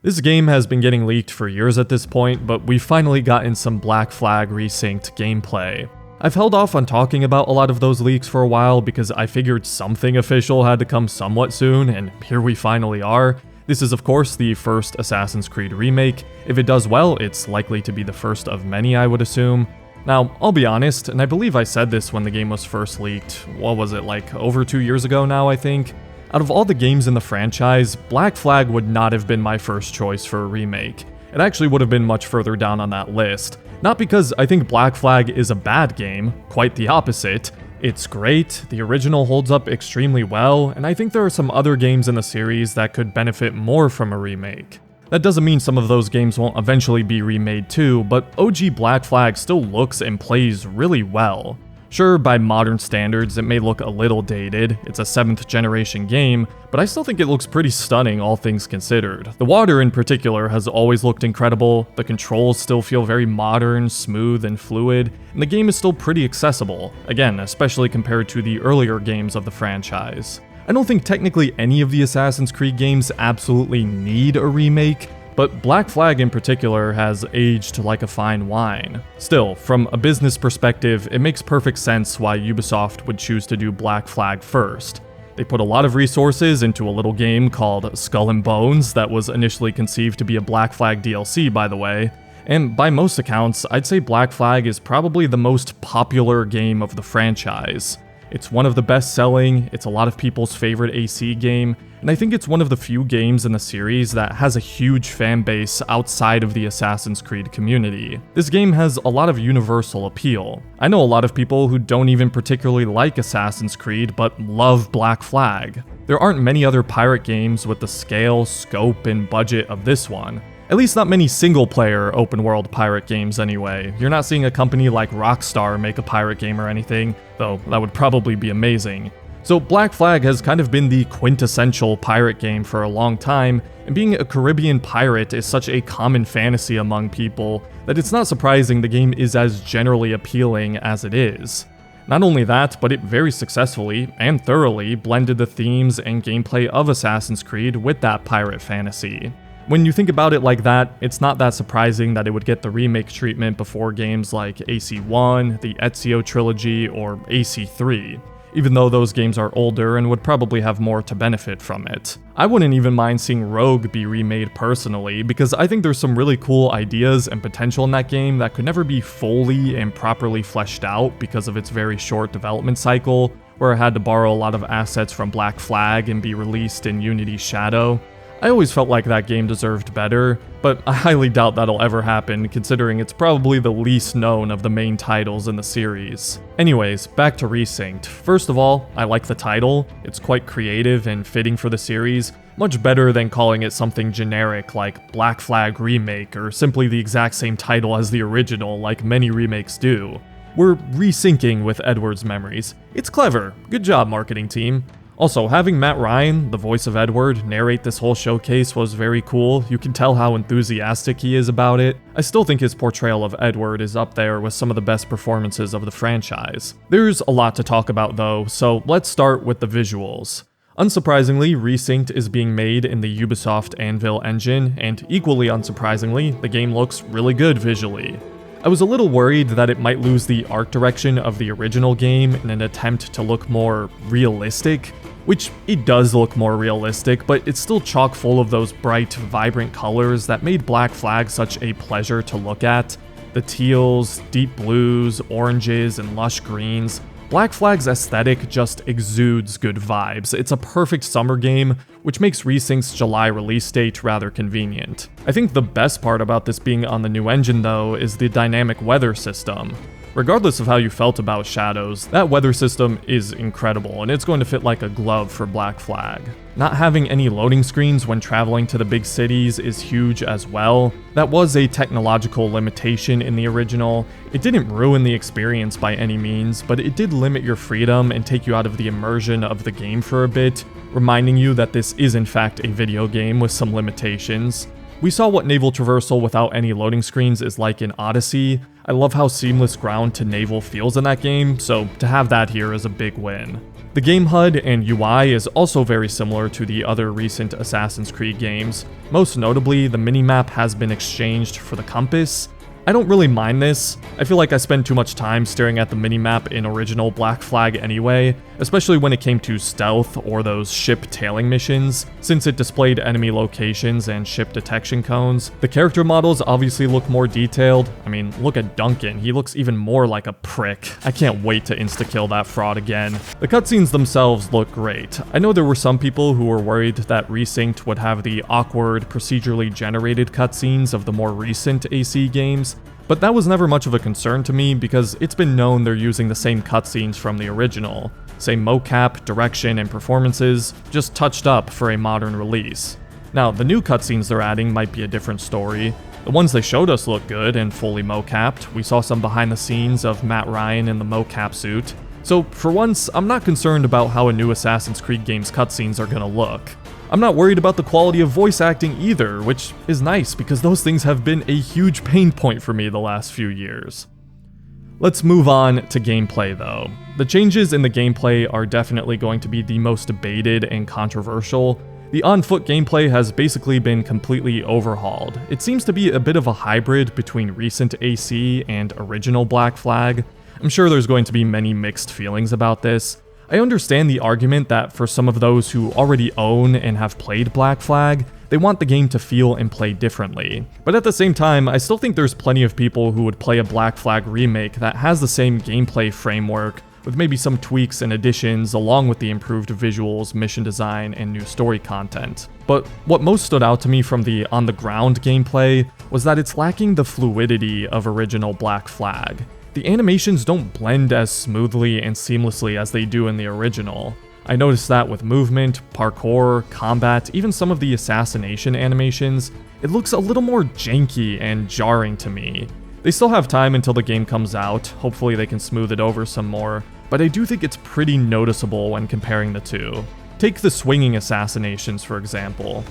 This game has been getting leaked for years at this point, but we finally gotten some Black Flag Resynced gameplay. I've held off on talking about a lot of those leaks for a while because I figured something official had to come somewhat soon, and here we finally are. This is of course the first Assassin's Creed remake. If it does well, it's likely to be the first of many, I would assume. Now, I'll be honest, and I believe I said this when the game was first leaked, what was it, like over 2 years ago now, I think? Out of all the games in the franchise, Black Flag would not have been my first choice for a remake. It actually would have been much further down on that list. Not because I think Black Flag is a bad game, quite the opposite. It's great, the original holds up extremely well, and I think there are some other games in the series that could benefit more from a remake. That doesn't mean some of those games won't eventually be remade too, but OG Black Flag still looks and plays really well. Sure, by modern standards, it may look a little dated, it's a 7th generation game, but I still think it looks pretty stunning all things considered. The water in particular has always looked incredible, the controls still feel very modern, smooth, and fluid, and the game is still pretty accessible, again, especially compared to the earlier games of the franchise. I don't think technically any of the Assassin's Creed games absolutely need a remake, but Black Flag in particular has aged like a fine wine. Still, from a business perspective, it makes perfect sense why Ubisoft would choose to do Black Flag first. They put a lot of resources into a little game called Skull and Bones that was initially conceived to be a Black Flag DLC, by the way, and by most accounts, I'd say Black Flag is probably the most popular game of the franchise. It's one of the best selling, it's a lot of people's favorite AC game, and I think it's one of the few games in the series that has a huge fan base outside of the Assassin's Creed community. This game has a lot of universal appeal. I know a lot of people who don't even particularly like Assassin's Creed but love Black Flag. There aren't many other pirate games with the scale, scope, and budget of this one. At least not many single-player open-world pirate games anyway. You're not seeing a company like Rockstar make a pirate game or anything, though that would probably be amazing. So Black Flag has kind of been the quintessential pirate game for a long time, and being a Caribbean pirate is such a common fantasy among people that it's not surprising the game is as generally appealing as it is. Not only that, but it very successfully and thoroughly blended the themes and gameplay of Assassin's Creed with that pirate fantasy. When you think about it like that, it's not that surprising that it would get the remake treatment before games like AC1, the Ezio trilogy, or AC3, even though those games are older and would probably have more to benefit from it. I wouldn't even mind seeing Rogue be remade personally, because I think there's some really cool ideas and potential in that game that could never be fully and properly fleshed out because of its very short development cycle, where it had to borrow a lot of assets from Black Flag and be released in Unity's shadow. I always felt like that game deserved better, but I highly doubt that'll ever happen considering it's probably the least known of the main titles in the series. Anyways, back to Resynced. First of all, I like the title. It's quite creative and fitting for the series, much better than calling it something generic like Black Flag Remake or simply the exact same title as the original like many remakes do. We're resyncing with Edward's memories. It's clever. Good job, marketing team. Also, having Matt Ryan, the voice of Edward, narrate this whole showcase was very cool. You can tell how enthusiastic he is about it. I still think his portrayal of Edward is up there with some of the best performances of the franchise. There's a lot to talk about though, so let's start with the visuals. Unsurprisingly, Resynced is being made in the Ubisoft Anvil engine, and equally unsurprisingly, the game looks really good visually. I was a little worried that it might lose the art direction of the original game in an attempt to look more realistic, which it does look more realistic, but it's still chock full of those bright, vibrant colors that made Black Flag such a pleasure to look at. The teals, deep blues, oranges, and lush greens. Black Flag's aesthetic just exudes good vibes. It's a perfect summer game, which makes Resynced's July release date rather convenient. I think the best part about this being on the new engine though is the dynamic weather system. Regardless of how you felt about Shadows, that weather system is incredible, and it's going to fit like a glove for Black Flag. Not having any loading screens when traveling to the big cities is huge as well. That was a technological limitation in the original. It didn't ruin the experience by any means, but it did limit your freedom and take you out of the immersion of the game for a bit, reminding you that this is in fact a video game with some limitations. We saw what naval traversal without any loading screens is like in Odyssey. I love how seamless ground to naval feels in that game, so to have that here is a big win. The game HUD and UI is also very similar to the other recent Assassin's Creed games. Most notably, the minimap has been exchanged for the compass. I don't really mind this. I feel like I spend too much time staring at the minimap in original Black Flag anyway, especially when it came to stealth or those ship tailing missions, since it displayed enemy locations and ship detection cones. The character models obviously look more detailed. I mean, look at Duncan, he looks even more like a prick. I can't wait to insta-kill that fraud again. The cutscenes themselves look great. I know there were some people who were worried that Resynced would have the awkward, procedurally generated cutscenes of the more recent AC games, but that was never much of a concern to me because it's been known they're using the same cutscenes from the original. Same mocap, direction, and performances, just touched up for a modern release. Now, the new cutscenes they're adding might be a different story. The ones they showed us look good and fully mocapped. We saw some behind the scenes of Matt Ryan in the mocap suit. So, for once, I'm not concerned about how a new Assassin's Creed game's cutscenes are gonna look. I'm not worried about the quality of voice acting either, which is nice because those things have been a huge pain point for me the last few years. Let's move on to gameplay though. The changes in the gameplay are definitely going to be the most debated and controversial. The on-foot gameplay has basically been completely overhauled. It seems to be a bit of a hybrid between recent AC and original Black Flag. I'm sure there's going to be many mixed feelings about this. I understand the argument that for some of those who already own and have played Black Flag, they want the game to feel and play differently. But at the same time, I still think there's plenty of people who would play a Black Flag remake that has the same gameplay framework, with maybe some tweaks and additions along with the improved visuals, mission design, and new story content. But what most stood out to me from the on-the-ground gameplay was that it's lacking the fluidity of original Black Flag. The animations don't blend as smoothly and seamlessly as they do in the original. I noticed that with movement, parkour, combat, even some of the assassination animations, it looks a little more janky and jarring to me. They still have time until the game comes out, hopefully they can smooth it over some more, but I do think it's pretty noticeable when comparing the two. Take the swinging assassinations for example.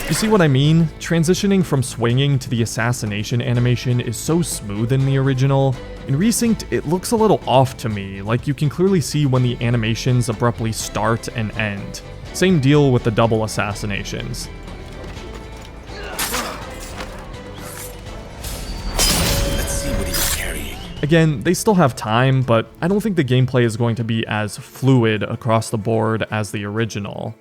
You see what I mean? Transitioning from swinging to the assassination animation is so smooth in the original. In Resynced, it looks a little off to me, like you can clearly see when the animations abruptly start and end. Same deal with the double assassinations. Let's see what he's carrying. Again, they still have time, but I don't think the gameplay is going to be as fluid across the board as the original.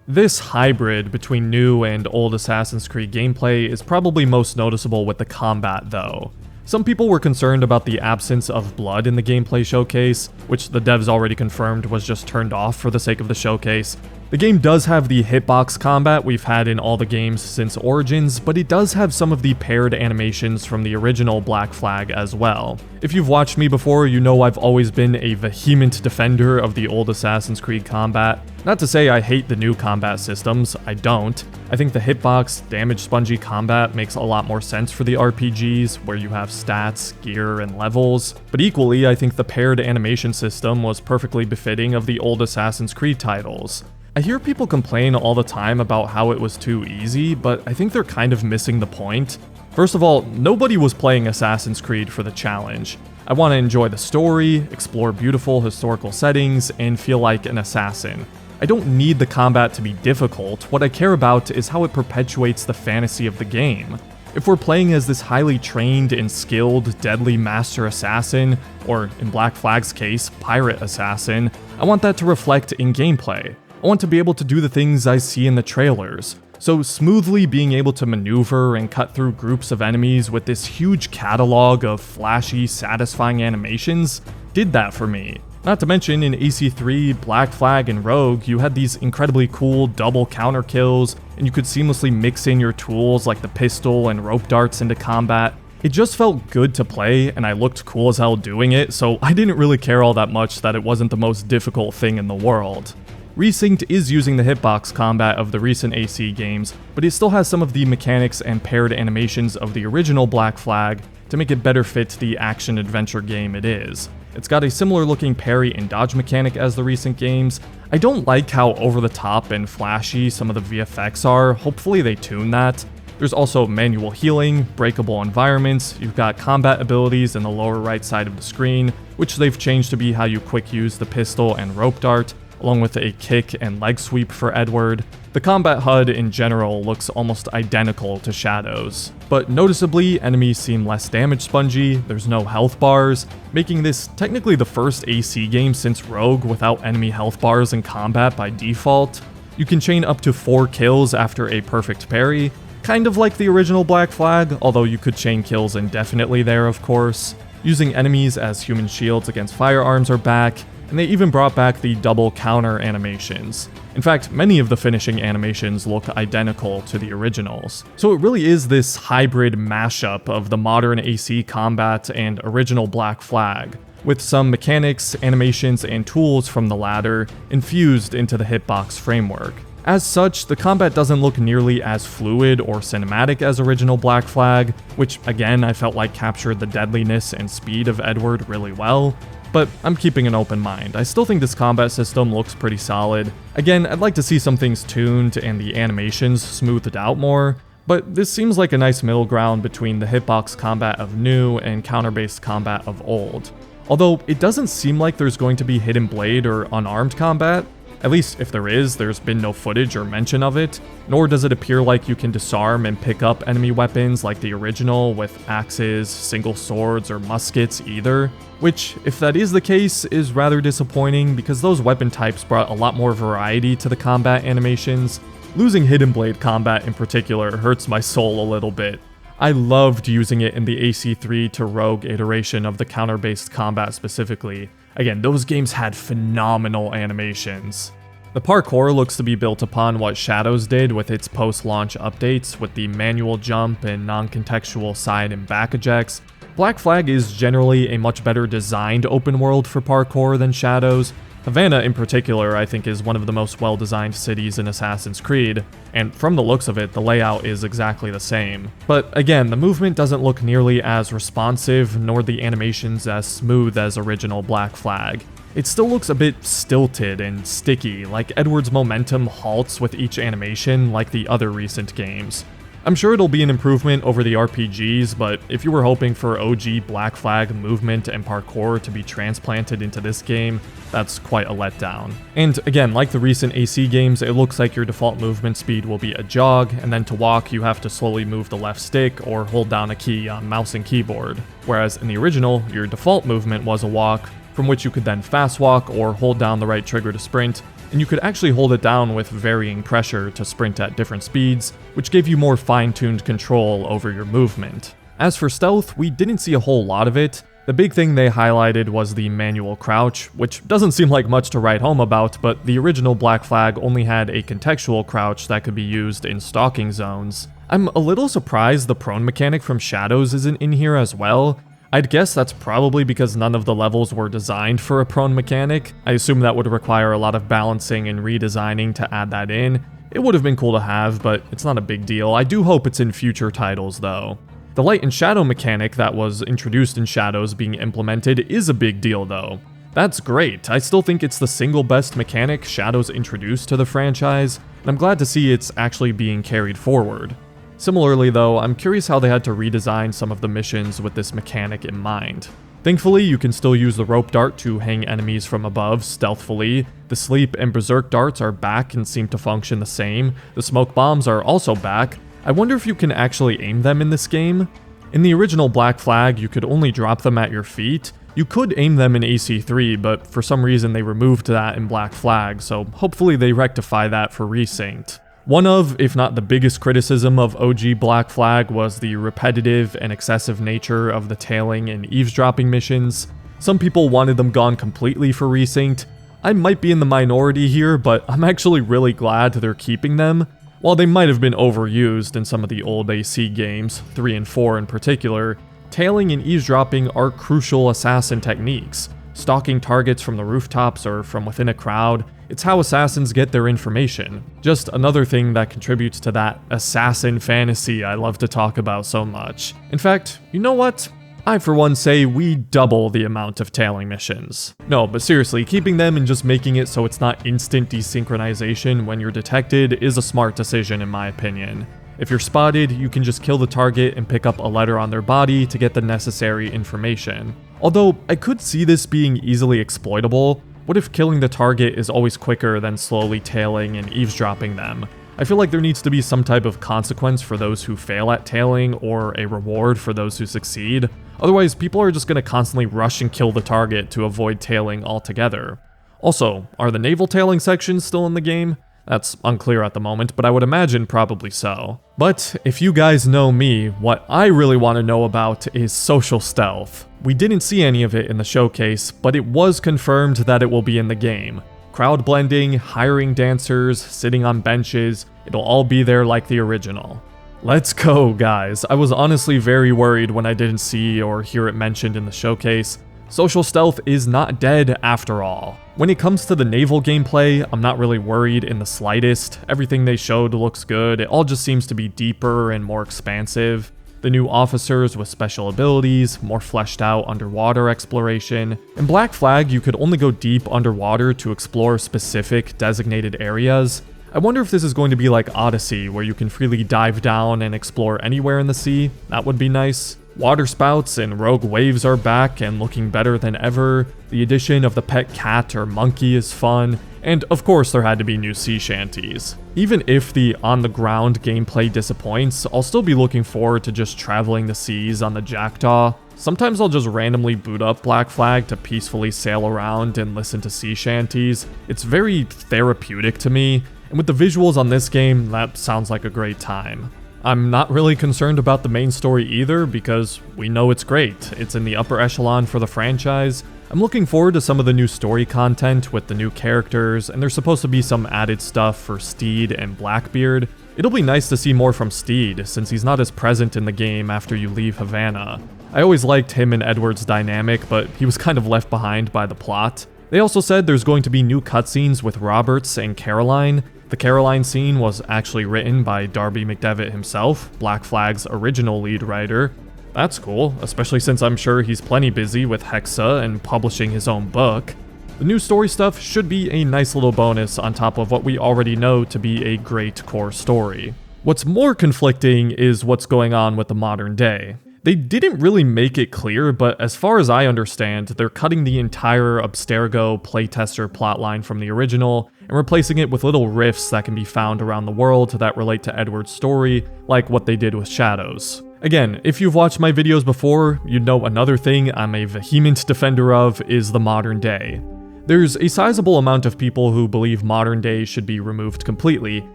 This hybrid between new and old Assassin's Creed gameplay is probably most noticeable with the combat though. Some people were concerned about the absence of blood in the gameplay showcase, which the devs already confirmed was just turned off for the sake of the showcase. The game does have the hitbox combat we've had in all the games since Origins, but it does have some of the paired animations from the original Black Flag as well. If you've watched me before, you know I've always been a vehement defender of the old Assassin's Creed combat. Not to say I hate the new combat systems, I don't. I think the hitbox, damage spongy combat makes a lot more sense for the RPGs, where you have stats, gear, and levels. But equally, I think the paired animation system was perfectly befitting of the old Assassin's Creed titles. I hear people complain all the time about how it was too easy, but I think they're kind of missing the point. First of all, nobody was playing Assassin's Creed for the challenge. I want to enjoy the story, explore beautiful historical settings, and feel like an assassin. I don't need the combat to be difficult, what I care about is how it perpetuates the fantasy of the game. If we're playing as this highly trained and skilled, deadly master assassin, or in Black Flag's case, pirate assassin, I want that to reflect in gameplay. I want to be able to do the things I see in the trailers. So smoothly being able to maneuver and cut through groups of enemies with this huge catalog of flashy, satisfying animations did that for me. Not to mention in AC3, Black Flag, and Rogue, you had these incredibly cool double counter kills, and you could seamlessly mix in your tools like the pistol and rope darts into combat. It just felt good to play, and I looked cool as hell doing it, so I didn't really care all that much that it wasn't the most difficult thing in the world. Resynced is using the hitbox combat of the recent AC games, but it still has some of the mechanics and paired animations of the original Black Flag, to make it better fit the action-adventure game it is. It's got a similar looking parry and dodge mechanic as the recent games. I don't like how over-the-top and flashy some of the VFX are, hopefully they tune that. There's also manual healing, breakable environments, you've got combat abilities in the lower right side of the screen, which they've changed to be how you quick use the pistol and rope dart, along with a kick and leg sweep for Edward. The combat HUD in general looks almost identical to Shadows, but noticeably enemies seem less damage spongy, there's no health bars, making this technically the first AC game since Rogue without enemy health bars in combat by default. You can chain up to 4 kills after a perfect parry, kind of like the original Black Flag, although you could chain kills indefinitely there of course. Using enemies as human shields against firearms are back, and they even brought back the double counter animations. In fact, many of the finishing animations look identical to the originals. So it really is this hybrid mashup of the modern AC combat and original Black Flag, with some mechanics, animations, and tools from the latter infused into the hitbox framework. As such, the combat doesn't look nearly as fluid or cinematic as original Black Flag, which again I felt like captured the deadliness and speed of Edward really well, but I'm keeping an open mind. I still think this combat system looks pretty solid. Again, I'd like to see some things tuned and the animations smoothed out more, but this seems like a nice middle ground between the hitbox combat of new and counter-based combat of old. Although it doesn't seem like there's going to be hidden blade or unarmed combat. At least if there is, there's been no footage or mention of it, nor does it appear like you can disarm and pick up enemy weapons like the original with axes, single swords, or muskets either, which, if that is the case, is rather disappointing because those weapon types brought a lot more variety to the combat animations. Losing Hidden Blade combat in particular hurts my soul a little bit. I loved using it in the AC3 to Rogue iteration of the counter-based combat specifically. Again, those games had phenomenal animations. The parkour looks to be built upon what Shadows did with its post-launch updates with the manual jump and non-contextual side and back ejects. Black Flag is generally a much better designed open world for parkour than Shadows. Havana in particular I think is one of the most well-designed cities in Assassin's Creed, and from the looks of it, the layout is exactly the same. But again, the movement doesn't look nearly as responsive, nor the animations as smooth as original Black Flag. It still looks a bit stilted and sticky, like Edward's momentum halts with each animation like the other recent games. I'm sure it'll be an improvement over the RPGs, but if you were hoping for OG Black Flag movement and parkour to be transplanted into this game, that's quite a letdown. And again, like the recent AC games, it looks like your default movement speed will be a jog, and then to walk you have to slowly move the left stick or hold down a key on mouse and keyboard. Whereas in the original, your default movement was a walk, from which you could then fast walk or hold down the right trigger to sprint, and you could actually hold it down with varying pressure to sprint at different speeds, which gave you more fine-tuned control over your movement. As for stealth, we didn't see a whole lot of it. The big thing they highlighted was the manual crouch, which doesn't seem like much to write home about, but the original Black Flag only had a contextual crouch that could be used in stalking zones. I'm a little surprised the prone mechanic from Shadows isn't in here as well. I'd guess that's probably because none of the levels were designed for a prone mechanic. I assume that would require a lot of balancing and redesigning to add that in. It would have been cool to have, but it's not a big deal. I do hope it's in future titles though. The light and shadow mechanic that was introduced in Shadows being implemented is a big deal though. That's great. I still think it's the single best mechanic Shadows introduced to the franchise, and I'm glad to see it's actually being carried forward. Similarly though, I'm curious how they had to redesign some of the missions with this mechanic in mind. Thankfully, you can still use the rope dart to hang enemies from above stealthfully, the sleep and berserk darts are back and seem to function the same, the smoke bombs are also back. I wonder if you can actually aim them in this game? In the original Black Flag, you could only drop them at your feet. You could aim them in AC3, but for some reason they removed that in Black Flag, so hopefully they rectify that for Resynced. One of, if not the biggest criticism of OG Black Flag was the repetitive and excessive nature of the tailing and eavesdropping missions. Some people wanted them gone completely for Resynced. I might be in the minority here, but I'm actually really glad they're keeping them. While they might have been overused in some of the old AC games, 3 and 4 in particular, tailing and eavesdropping are crucial assassin techniques. Stalking targets from the rooftops or from within a crowd, It's how assassins get their information. Just another thing that contributes to that assassin fantasy I love to talk about so much. In fact, you know what? I for one say we double the amount of tailing missions. No, but seriously, keeping them and just making it so it's not instant desynchronization when you're detected is a smart decision in my opinion. If you're spotted, you can just kill the target and pick up a letter on their body to get the necessary information. Although, I could see this being easily exploitable. What if killing the target is always quicker than slowly tailing and eavesdropping them? I feel like there needs to be some type of consequence for those who fail at tailing or a reward for those who succeed. Otherwise, people are just going to constantly rush and kill the target to avoid tailing altogether. Also, are the naval tailing sections still in the game? That's unclear at the moment, but I would imagine probably so. But if you guys know me, what I really want to know about is social stealth. We didn't see any of it in the showcase, but it was confirmed that it will be in the game. Crowd blending, hiring dancers, sitting on benches, it'll all be there like the original. Let's go, guys. I was honestly very worried when I didn't see or hear it mentioned in the showcase. Social stealth is not dead after all. When it comes to the naval gameplay, I'm not really worried in the slightest. Everything they showed looks good, it all just seems to be deeper and more expansive. The new officers with special abilities, more fleshed out underwater exploration. In Black Flag, you could only go deep underwater to explore specific designated areas. I wonder if this is going to be like Odyssey, where you can freely dive down and explore anywhere in the sea. That would be nice. Water spouts and rogue waves are back and looking better than ever. The addition of the pet cat or monkey is fun. And of course there had to be new sea shanties. Even if the on-the-ground gameplay disappoints, I'll still be looking forward to just traveling the seas on the Jackdaw. Sometimes I'll just randomly boot up Black Flag to peacefully sail around and listen to sea shanties. It's very therapeutic to me, and with the visuals on this game, that sounds like a great time. I'm not really concerned about the main story either because we know it's great. It's in the upper echelon for the franchise. I'm looking forward to some of the new story content with the new characters, and there's supposed to be some added stuff for Steed and Blackbeard. It'll be nice to see more from Steed, since he's not as present in the game after you leave Havana. I always liked him and Edward's dynamic, but he was kind of left behind by the plot. They also said there's going to be new cutscenes with Roberts and Caroline. The Caroline scene was actually written by Darby McDevitt himself, Black Flag's original lead writer. That's cool, especially since I'm sure he's plenty busy with Hexa and publishing his own book. The new story stuff should be a nice little bonus on top of what we already know to be a great core story. What's more conflicting is what's going on with the modern day. They didn't really make it clear, but as far as I understand, they're cutting the entire Abstergo playtester plotline from the original and replacing it with little rifts that can be found around the world that relate to Edward's story, like what they did with Shadows. Again, if you've watched my videos before, you'd know another thing I'm a vehement defender of is the modern day. There's a sizable amount of people who believe modern day should be removed completely,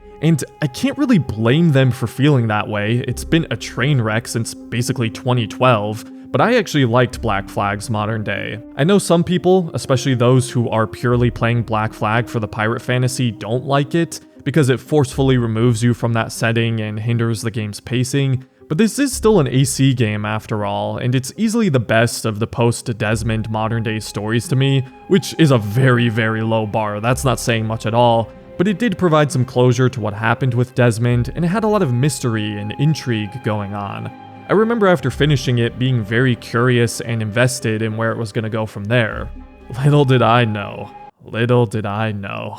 and I can't really blame them for feeling that way. It's been a train wreck since basically 2012, but I actually liked Black Flag's modern day. I know some people, especially those who are purely playing Black Flag for the pirate fantasy, don't like it, because it forcefully removes you from that setting and hinders the game's pacing, but this is still an AC game after all, and it's easily the best of the post-Desmond modern day stories to me, which is a very, very low bar. That's not saying much at all. But it did provide some closure to what happened with Desmond, and it had a lot of mystery and intrigue going on. I remember after finishing it being very curious and invested in where it was going to go from there. Little did I know. Little did I know.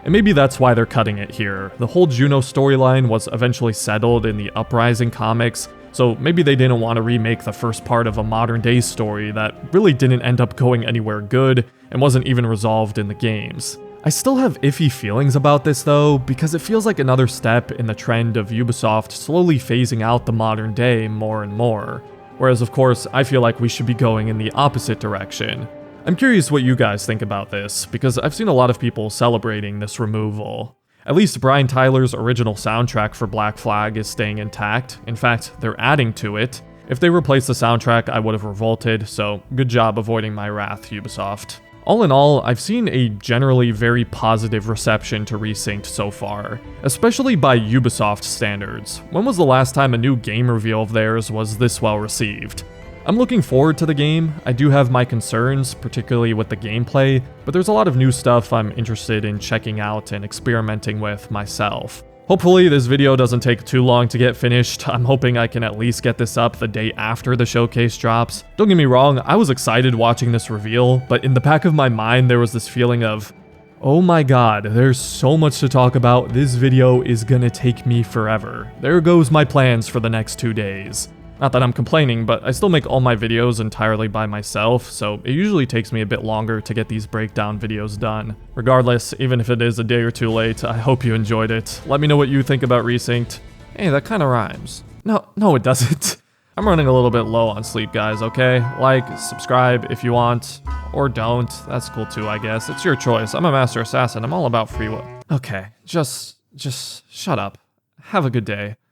And maybe that's why they're cutting it here. The whole Juno storyline was eventually settled in the Uprising comics, so maybe they didn't want to remake the first part of a modern day story that really didn't end up going anywhere good and wasn't even resolved in the games. I still have iffy feelings about this though, because it feels like another step in the trend of Ubisoft slowly phasing out the modern day more and more. Whereas of course, I feel like we should be going in the opposite direction. I'm curious what you guys think about this, because I've seen a lot of people celebrating this removal. At least Brian Tyler's original soundtrack for Black Flag is staying intact. In fact, they're adding to it. If they replaced the soundtrack, I would have revolted, so good job avoiding my wrath, Ubisoft. All in all, I've seen a generally very positive reception to Resynced so far, especially by Ubisoft standards. When was the last time a new game reveal of theirs was this well received? I'm looking forward to the game. I do have my concerns, particularly with the gameplay, but there's a lot of new stuff I'm interested in checking out and experimenting with myself. Hopefully this video doesn't take too long to get finished. I'm hoping I can at least get this up the day after the showcase drops. Don't get me wrong, I was excited watching this reveal, but in the back of my mind there was this feeling of, oh my god, there's so much to talk about, this video is gonna take me forever. There goes my plans for the next 2 days. Not that I'm complaining, but I still make all my videos entirely by myself, so it usually takes me a bit longer to get these breakdown videos done. Regardless, even if it is a day or two late, I hope you enjoyed it. Let me know what you think about Resynced. Hey, that kinda rhymes. No, it doesn't. I'm running a little bit low on sleep, guys, okay? Like, subscribe if you want, or don't. That's cool too, I guess. It's your choice. I'm a Master Assassin. I'm all about free will. Okay, just shut up. Have a good day.